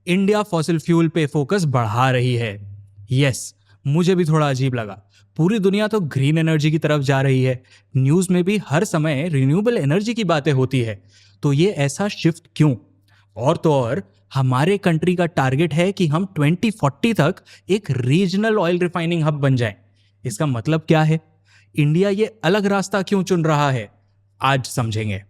India fossil fuel पे focus बढ़ा रही है। यस, मुझे भी थोड़ा अजीब लगा। पूरी दुनिया तो ग्रीन एनर्जी की तरफ जा रही है, न्यूज़ में भी हर समय रिन्यूएबल एनर्जी की बातें होती है, तो ये ऐसा शिफ्ट क्यों? और तो और हमारे कंट्री का टारगेट है कि हम 2040 तक एक रीजनल ऑयल रिफाइनिंग हब बन जाएं। इसका मतलब क्या है? इंडिया ये अलग रास्ता क्यों चुन रहा है? आज समझेंगे।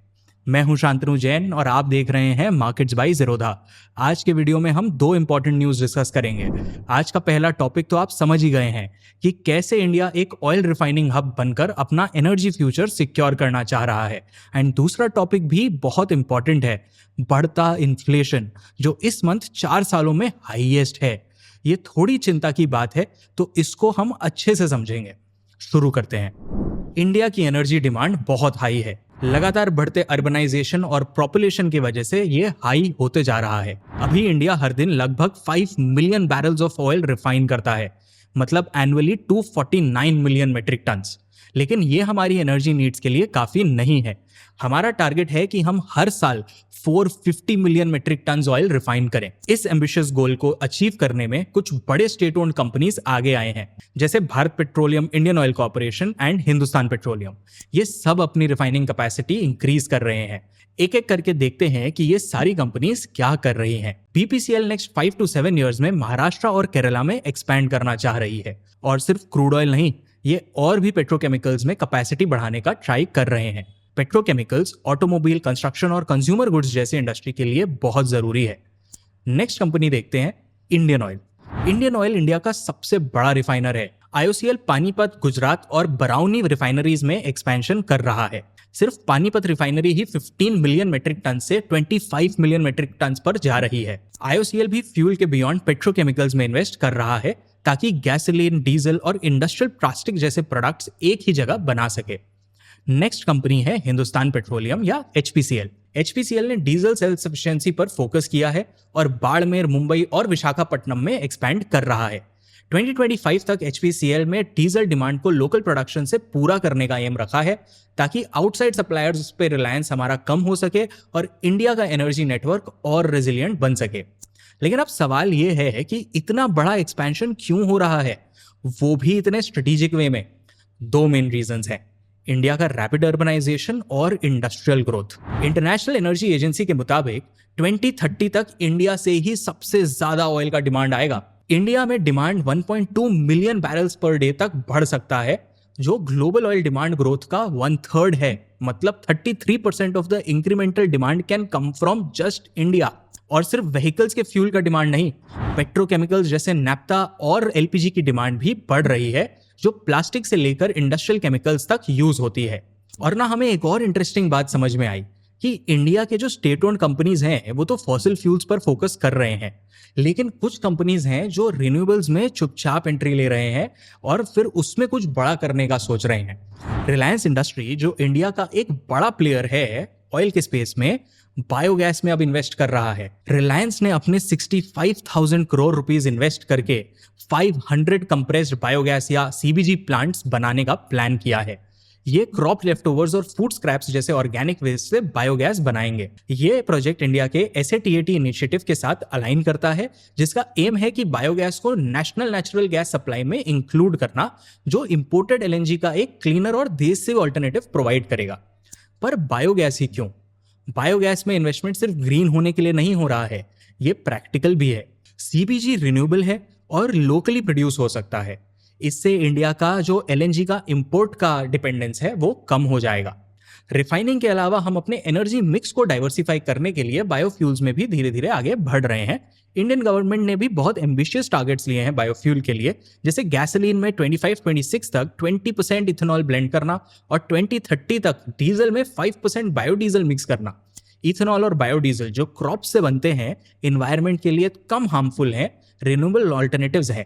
मैं हूं शांतनु जैन और आप देख रहे हैं मार्केट्स बाय ज़ीरोधा। आज के वीडियो में हम दो इंपॉर्टेंट न्यूज़ डिस्कस करेंगे। आज का पहला टॉपिक तो आप समझ ही गए हैं कि कैसे इंडिया एक ऑयल रिफाइनिंग हब बनकर अपना एनर्जी फ्यूचर सिक्योर करना चाह रहा है। एंड दूसरा टॉपिक भी बहुत इंपॉर्टेंट है, बढ़ता इन्फ्लेशन जो इस मंथ 4 सालों में हाईएस्ट है। ये थोड़ी चिंता की बात है, तो इसको हम अच्छे से समझेंगे। शुरू करते हैं। इंडिया की एनर्जी डिमांड बहुत हाई है। लगातार बढ़ते अर्बनाइजेशन और पॉपुलेशन की वजह से ये हाई होते जा रहा है। अभी इंडिया हर दिन लगभग 5 million barrels of oil refine करता है, मतलब एनुअली 249 मिलियन मेट्रिक टन्स। लेकिन ये हमारी एनर्जी नीड्स के लिए काफ़ी नहीं है। हमारा टारगेट है कि हम हर साल 450 million metric tons oil refine करें। इस एम्बिशियस गोल को अचीव करने में कुछ बड़े स्टेट ओन्ड कंपनीज आगे आए हैं, जैसे Bharat petroleum, Indian oil corporation and Hindustan petroleum. ये सब अपनी रिफाइनिंग कैपेसिटी इंक्रीज कर रहे हैं। एक एक करके देखते हैं कि ये सारी कंपनीज क्या कर रही हैं। बीपीसीएल नेक्स्ट 5 to 7 ईयर्स में महाराष्ट्र और केरला में एक्सपैंड करना चाह रही है। और सिर्फ क्रूड ऑयल नहीं, ये और भी पेट्रोकेमिकल्स में कैपेसिटी बढ़ाने का ट्राई कर रहे हैं। पेट्रोकेमिकल्स ऑटोमोबाइल, कंस्ट्रक्शन और कंज्यूमर गुड्स जैसे इंडस्ट्री के लिए बहुत जरूरी है। नेक्स्ट कंपनी देखते हैं, Indian oil. Indian oil India का सबसे बड़ा रिफाइनर है। आईओसीएल पानीपत, गुजरात और बराउनी रिफाइनरीज में एक्सपेंशन कर रहा है। सिर्फ पानीपत रिफाइनरी ही 15 मिलियन मेट्रिक टन से 25 मिलियन मेट्रिक टन पर जा रही है। आईओसीएल भी फ्यूल के बियॉन्ड पेट्रोकेमिकल्स में इन्वेस्ट कर रहा है, ताकि गैसोलीन, डीजल और इंडस्ट्रियल प्लास्टिक जैसे प्रोडक्ट्स एक ही जगह बना सके। नेक्स्ट कंपनी है हिंदुस्तान पेट्रोलियम या एचपीसीएल। एचपीसीएल ने डीजल सेल्फ सफिशिएंसी पर फोकस किया है और बाड़मेर, मुंबई और विशाखापट्टनम में एक्सपैंड कर रहा है। 2025 तक एचपीसीएल में डीजल डिमांड को लोकल प्रोडक्शन से पूरा करने का एम रखा है, ताकि आउटसाइड सप्लायर्स पे रिलायंस हमारा कम हो सके और इंडिया का एनर्जी नेटवर्क और रेजिलिएंट बन सके। लेकिन अब सवाल ये है कि इतना बड़ा एक्सपेंशन क्यों हो रहा है, वो भी इतने स्ट्रेटेजिक वे में? दो मेन रीजंस हैं, इंडिया का रैपिड अर्बनाइजेशन और industrial growth. International energy agency के मुताबिक 2030 तक इंडिया से ही सबसे ज्यादा ऑयल का डिमांड आएगा। इंडिया में demand 1.2 million barrels per day तक बढ़ सकता है, जो ग्लोबल ऑयल डिमांड ग्रोथ का 1/3 है। मतलब 33% of the incremental demand can come from just India. और सिर्फ व्हीकल्स के फ्यूल का डिमांड नहीं, पेट्रोकेमिकल्स जैसे नैप्था और एलपीजी की डिमांड भी बढ़ रही है, जो प्लास्टिक से लेकर इंडस्ट्रियल केमिकल्स तक यूज होती है। और ना हमें एक और इंटरेस्टिंग बात समझ में आई कि इंडिया के जो स्टेट ओन्ड कंपनीज हैं वो तो फॉसिल फ्यूल्स पर फोकस कर रहे हैं, लेकिन कुछ कंपनीज हैं जो रिन्यूएबल्स में चुपचाप एंट्री ले रहे हैं और फिर उसमें कुछ बड़ा करने का सोच रहे हैं। रिलायंस इंडस्ट्री, जो इंडिया का एक बड़ा प्लेयर है ऑयल के स्पेस में, बायोगैस में अब इन्वेस्ट कर रहा है। रिलायंस ने अपने 65,000 करोड़ रुपीस इन्वेस्ट करके 500 कंप्रेस्ड बायोगैस या सीबीजी प्लांट्स बनाने का प्लान किया है। ये क्रॉप लेफ्टओवर्स और फूड स्क्रैप्स जैसे ऑर्गेनिक वेस्ट से बायोगैस बनाएंगे। ये प्रोजेक्ट इंडिया के SATAT इनिशिएटिव के साथ अलाइन करता है, जिसका एम है कि बायोगैस को नेशनल नेचुरल गैस सप्लाई में इंक्लूड करना, जो इंपोर्टेड LNG का एक क्लीनर और देश से ऑल्टरनेटिव प्रोवाइड करेगा। पर बायोगैस ही क्यों? बायोगैस में इन्वेस्टमेंट सिर्फ ग्रीन होने के लिए नहीं हो रहा है, ये प्रैक्टिकल भी है। सीबीजी रिन्यूएबल है और लोकली प्रोड्यूस हो सकता है। इससे इंडिया का जो LNG का इंपोर्ट का डिपेंडेंस है वो कम हो जाएगा। रिफाइनिंग के अलावा हम अपने एनर्जी मिक्स को डाइवर्सिफाई करने के लिए बायोफ्यूल्स में भी धीरे धीरे आगे बढ़ रहे हैं। इंडियन गवर्नमेंट ने भी बहुत एम्बिशियस टारगेट्स लिए हैं बायोफ्यूल के लिए, जैसे गैसोलीन में 25-26 तक 20% इथेनॉल ब्लेंड करना और 2030 तक डीजल में 5% बायोडीजल मिक्स करना। इथेनॉल और बायोडीजल जो क्रॉप से बनते हैं, एनवायरनमेंट के लिए कम हार्मफुल हैं, रिन्यूएबल ऑल्टरनेटिव्स हैं।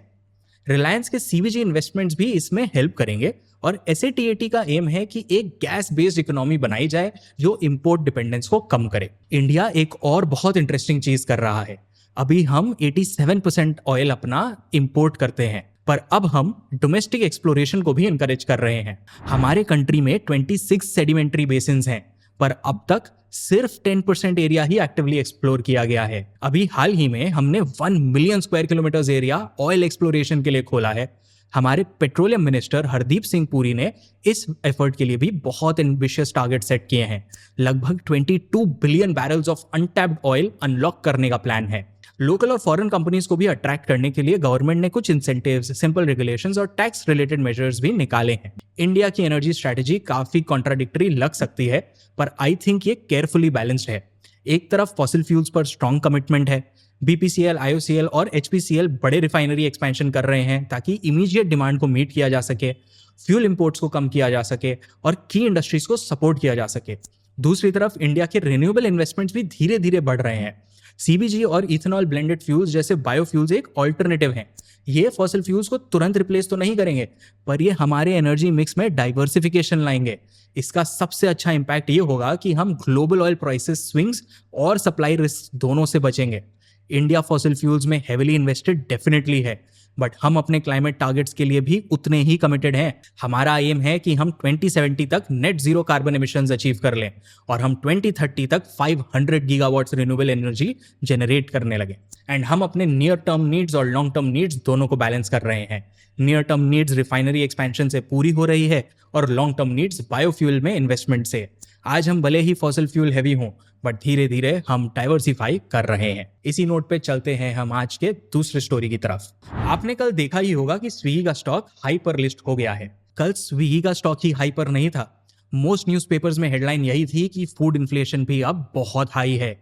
रिलायंस के सीबीजी इन्वेस्टमेंट्स भी इसमें हेल्प करेंगे और SATAT का एम है कि एक गैस बेस्ड इकोनॉमी बनाई जाए जो इंपोर्ट डिपेंडेंस को कम करे। इंडिया एक और बहुत इंटरेस्टिंग चीज कर रहा है। अभी हम 87% ऑयल अपना इंपोर्ट करते हैं, पर अब हम डोमेस्टिक एक्सप्लोरेशन को भी इनकरेज कर रहे हैं। हमारे कंट्री में 26 सेडिमेंट्री बेसिन्स हैं, पर अब तक सिर्फ 10% एरिया ही एक्टिवली एक्सप्लोर किया गया है। अभी हाल ही में हमने 1 million square kilometre area oil exploration के लिए खोला है। हमारे पेट्रोलियम मिनिस्टर हरदीप सिंह पुरी ने इस एफर्ट के लिए भी बहुत एम्बिशियस टारगेट सेट किए हैं। लगभग 22 billion barrels of untapped oil unlock करने का प्लान है। लोकल और फॉरेन कंपनीज को भी अट्रैक्ट करने के लिए गवर्नमेंट ने कुछ इंसेंटिव्स, सिंपल रेगुलेशंस और टैक्स रिलेटेड मेजर्स भी निकाले हैं। इंडिया की एनर्जी स्ट्रैटेजी काफी कॉन्ट्राडिक्टरी लग सकती है, पर आई थिंक ये केयरफुली बैलेंस्ड है। एक तरफ फॉसिल फ्यूल्स पर स्ट्रॉन्ग कमिटमेंट है। बीपीसीएल, आईओसीएल और एचपीसीएल बड़े रिफाइनरी एक्सपेंशन कर रहे हैं ताकि इमीडिएट डिमांड को मीट किया जा सके, फ्यूल इंपोर्ट्स को कम किया जा सके और की इंडस्ट्रीज को सपोर्ट किया जा सके। दूसरी तरफ इंडिया के रिन्यूएबल इन्वेस्टमेंट्स भी धीरे धीरे बढ़ रहे हैं। सीबीजी और इथेनॉल ब्लेंडेड फ्यूल्स जैसे बायोफ्यूल्स एक ऑल्टरनेटिव हैं। ये फॉसिल फ्यूल्स को तुरंत रिप्लेस तो नहीं करेंगे, पर ये हमारे एनर्जी मिक्स में डाइवर्सिफिकेशन लाएंगे। इसका सबसे अच्छा इंपैक्ट ये होगा कि हम ग्लोबल ऑयल प्राइसेस स्विंग्स और सप्लाई रिस्क दोनों से बचेंगे। इंडिया फॉसिल फ्यूल्स में हेविली इन्वेस्टेड डेफिनेटली है, बट हम अपने क्लाइमेट टारगेट्स के लिए भी उतने ही कमिटेड हैं। हमारा एम है कि हम 2070 तक net zero carbon emissions achieve कर लें और हम 2030 तक 500 गीगावाट्स रिन्यूएबल एनर्जी जनरेट करने लगे। एंड हम अपने नियर टर्म नीड्स और लॉन्ग टर्म नीड्स दोनों को बैलेंस कर रहे हैं। Near term needs refinery expansion से पूरी हो रही है और लॉन्ग टर्म नीड्स बायोफ्यूल में इन्वेस्टमेंट से। आज हम भले ही फॉसिल फ्यूल हैवी हों, बट धीरे धीरे हम डाइवर्सिफाई कर रहे हैं। इसी नोट पे चलते हैं हम आज के दूसरे स्टोरी की तरफ। आपने कल देखा ही होगा कि स्विगी का स्टॉक हाई पर लिस्ट हो गया है। कल स्विगी का स्टॉक ही हाई पर नहीं था। मोस्ट न्यूज़पेपर्स में हेडलाइन यही थी कि फूड इन्फ्लेशन भी अब बहुत हाई है।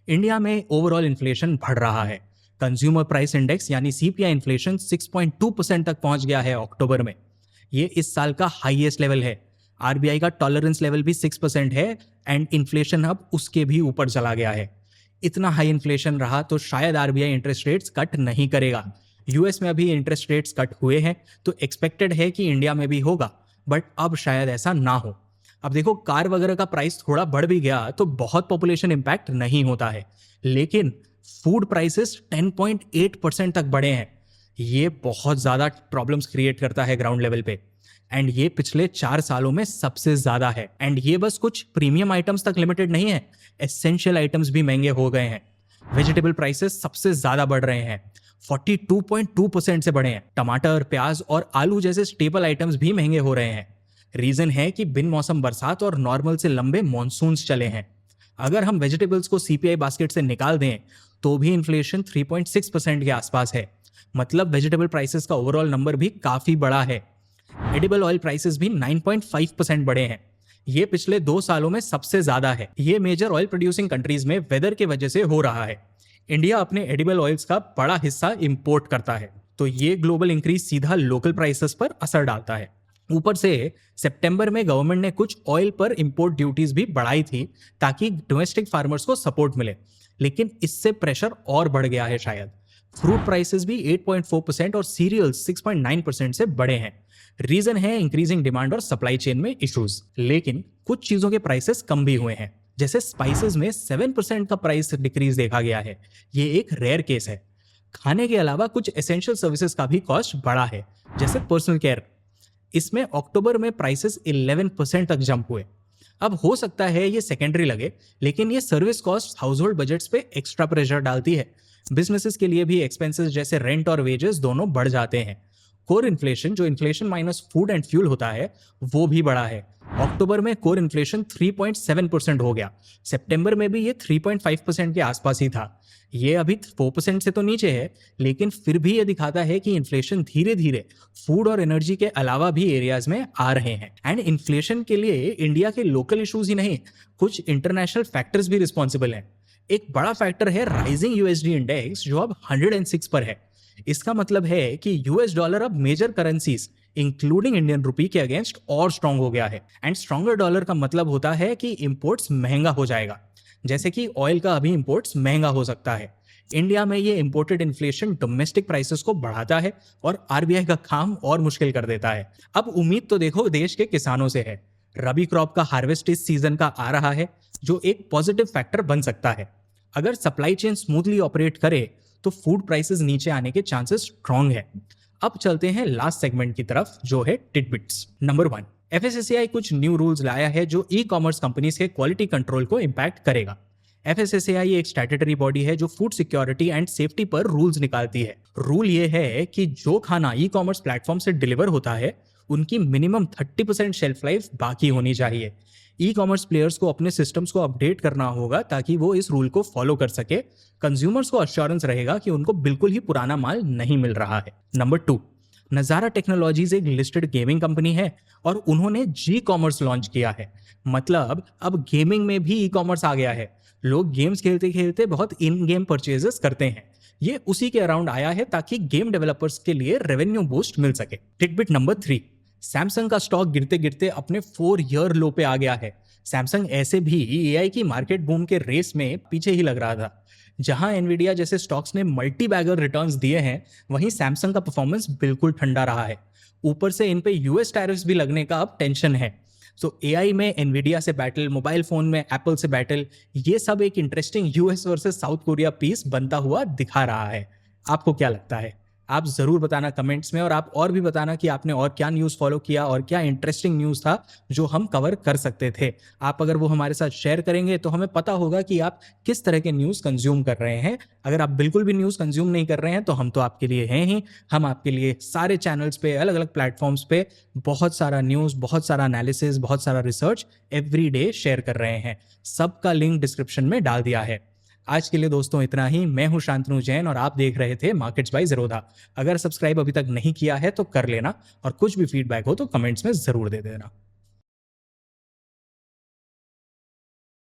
इंडिया में ओवरऑल इन्फ्लेशन बढ़ रहा है। कंज्यूमर प्राइस इंडेक्स यानी सीपीआई इन्फ्लेशन 6.2% तक पहुंच गया है अक्टूबर में। ये इस साल का हाईएस्ट लेवल है। आरबीआई का टॉलरेंस लेवल भी 6% है एंड इन्फ्लेशन अब उसके भी ऊपर चला गया है। इतना हाई इन्फ्लेशन रहा तो शायद आरबीआई इंटरेस्ट रेट्स कट नहीं करेगा। यूएस में अभी इंटरेस्ट रेट्स कट हुए हैं तो एक्सपेक्टेड है कि इंडिया में भी होगा, बट अब शायद ऐसा ना हो। अब देखो, कार वगैरह का प्राइस थोड़ा बढ़ भी गया तो बहुत पॉपुलेशन इंपैक्ट नहीं होता है, लेकिन फूड प्राइसेस 10.8% तक बढ़े हैं। ये बहुत ज़्यादा प्रॉब्लम्स क्रिएट करता है ग्राउंड लेवल पे, एंड ये पिछले 4 सालों में सबसे ज़्यादा है। एंड ये बस कुछ प्रीमियम आइटम्स तक लिमिटेड नहीं है, एसेंशियल आइटम्स भी महंगे हो गए हैं। वेजिटेबल प्राइसेस सबसे ज़्यादा बढ़ रहे हैं, 42.2% से बढ़े हैं। टमाटर, प्याज और आलू जैसे स्टेपल आइटम्स भी महंगे हो रहे हैं। रीज़न है कि बिन मौसम बरसात और नॉर्मल से लंबे मॉनसून्स चले हैं। अगर हम वेजिटेबल्स को सीपीआई बास्केट से निकाल दें तो भी इन्फ्लेशन 3.6% के आसपास है। मतलब वेजिटेबल प्राइसेस का ओवरऑल नंबर भी काफ़ी बड़ा है। एडिबल ऑयल प्राइसेस भी 9.5% बढ़े हैं। ये पिछले 2 सालों में सबसे ज्यादा है। ये मेजर ऑयल प्रोड्यूसिंग कंट्रीज में वेदर के वजह से हो रहा है। इंडिया अपने एडिबल ऑयल्स का बड़ा हिस्सा इंपोर्ट करता है, तो ये ग्लोबल इंक्रीज सीधा लोकल प्राइसेस पर असर डालता है। ऊपर से सितंबर में गवर्नमेंट ने कुछ ऑयल पर इंपोर्ट ड्यूटीज भी बढ़ाई थी ताकि डोमेस्टिक फार्मर्स को सपोर्ट मिले, लेकिन इससे प्रेशर और बढ़ गया है शायद। फ्रूट प्राइसेस भी 8.4% और सीरियल्स 6.9% से बढ़े हैं। रीजन है इंक्रीजिंग डिमांड और सप्लाई चेन में इश्यूज। लेकिन कुछ चीजों के प्राइसेस कम भी हुए हैं, जैसे स्पाइसेस में 7% का प्राइस डिक्रीज देखा गया है। ये एक रेयर केस है। खाने के अलावा कुछ एसेंशियल सर्विसेज का भी कॉस्ट बढ़ा है, जैसे पर्सनल केयर। इसमें अक्टूबर में प्राइसेस 11% तक जंप हुए। अब हो सकता है ये सेकेंडरी लगे, लेकिन ये service cost house hold budgets पे एक्स्ट्रा प्रेशर डालती है। बिजनेसेस के लिए भी एक्सपेंसेस जैसे रेंट और वेजेस दोनों बढ़ जाते हैं। कोर इन्फ्लेशन, जो inflation minus food and fuel होता है, वो भी बढ़ा है। अक्टूबर में कोर इन्फ्लेशन 3.7% हो गया। सितंबर में भी ये 3.5% के आसपास ही था। ये अभी 4% से तो नीचे है, लेकिन फिर भी ये दिखाता है कि इन्फ्लेशन धीरे धीरे फूड और एनर्जी के अलावा भी एरियाज में आ रहे हैं। एंड इन्फ्लेशन के लिए इंडिया के लोकल इश्यूज ही नहीं, कुछ इंटरनेशनल फैक्टर्स भी रिस्पॉन्सिबल हैं। एक बड़ा फैक्टर है राइजिंग यूएसडी इंडेक्स, जो अब 106 पर है। इसका मतलब है कि यूएस डॉलर अब major currencies including Indian rupee के अगेंस्ट और स्ट्रांग हो गया है। एंड स्ट्रॉन्गर डॉलर का मतलब होता है कि इंपोर्ट्स महंगा हो जाएगा, जैसे कि ऑयल का अभी इंपोर्ट्स महंगा हो सकता है। इंडिया में ये इंपोर्टेड इन्फ्लेशन डोमेस्टिक प्राइसेस को बढ़ाता है और आरबीआई का काम और मुश्किल कर देता है। अब उम्मीद तो देखो देश के किसानों से है। रबी क्रॉप का हार्वेस्ट इस सीजन का आ रहा है, जो एक पॉजिटिव फैक्टर बन सकता है। अगर सप्लाई चेन स्मूथली ऑपरेट करे तो फूड प्राइसेस नीचे आने के चांसेस स्ट्रॉन्ग है। अब चलते हैं लास्ट सेगमेंट की तरफ, जो है टिडबिट्स। नंबर 1, एफएसएसएआई कुछ न्यू रूल्स लाया है जो ई कॉमर्स कंपनीज के क्वालिटी कंट्रोल को इम्पैक्ट करेगा। एफएसएसएआई एक स्टैट्यूटरी बॉडी है जो फूड सिक्योरिटी एंड सेफ्टी पर रूल्स निकालती है। रूल ये है कि जो खाना ई कॉमर्स प्लेटफॉर्म से डिलीवर होता है उनकी मिनिमम 30% शेल्फ लाइफ बाकी होनी चाहिए। ई कॉमर्स प्लेयर्स को अपने सिस्टम्स को अपडेट करना होगा ताकि वो इस रूल को फॉलो कर सके। कंज्यूमर्स को अश्योरेंस रहेगा कि उनको बिल्कुल ही पुराना माल नहीं मिल रहा है। नंबर 2, नज़ारा टेक्नोलॉजीज एक लिस्टेड गेमिंग कंपनी है और उन्होंने जी कॉमर्स लॉन्च किया है। मतलब अब गेमिंग में भी ई कॉमर्स आ गया है। लोग गेम्स खेलते खेलते बहुत इन गेम परचेजेस करते हैं। ये उसी के अराउंड आया है ताकि गेम डेवलपर्स के लिए रेवेन्यू बूस्ट मिल सके। टिडबिट नंबर 3, सैमसंग का स्टॉक गिरते गिरते अपने 4 ईयर लो पे आ गया है। सैमसंग ऐसे भी एआई की मार्केट बूम के रेस में पीछे ही लग रहा था। जहां एनवीडिया जैसे स्टॉक्स ने मल्टी बैगर रिटर्न्स दिए हैं, वहीं सैमसंग का परफॉर्मेंस बिल्कुल ठंडा रहा है। ऊपर से इन पे यूएस टैरिफ्स भी लगने का अब टेंशन है। सो एआई में एनवीडिया से बैटल, मोबाइल फोन में एप्पल से बैटल, ये सब एक interesting US versus South Korea piece बनता हुआ दिखा रहा है। आपको क्या लगता है? आप जरूर बताना कमेंट्स में, और आप और भी बताना कि आपने और क्या न्यूज़ फॉलो किया और क्या इंटरेस्टिंग न्यूज़ था जो हम कवर कर सकते थे। आप अगर वो हमारे साथ शेयर करेंगे तो हमें पता होगा कि आप किस तरह के न्यूज़ कंज्यूम कर रहे हैं। अगर आप बिल्कुल भी न्यूज़ कंज्यूम नहीं कर रहे हैं तो हम तो आपके लिए हैं ही। हम आपके लिए सारे चैनल्स पे, अलग अलग प्लेटफॉर्म्स पे बहुत सारा न्यूज़, बहुत सारा एनालिसिस, बहुत सारा रिसर्च एवरी डे शेयर कर रहे हैं। सबका लिंक डिस्क्रिप्शन में डाल दिया है। आज के लिए दोस्तों इतना ही। मैं हूं शांतनु जैन और आप देख रहे थे मार्केट्स बाय ज़ेरोधा। अगर सब्सक्राइब अभी तक नहीं किया है तो कर लेना, और कुछ भी फीडबैक हो तो कमेंट्स में ज़रूर दे देना।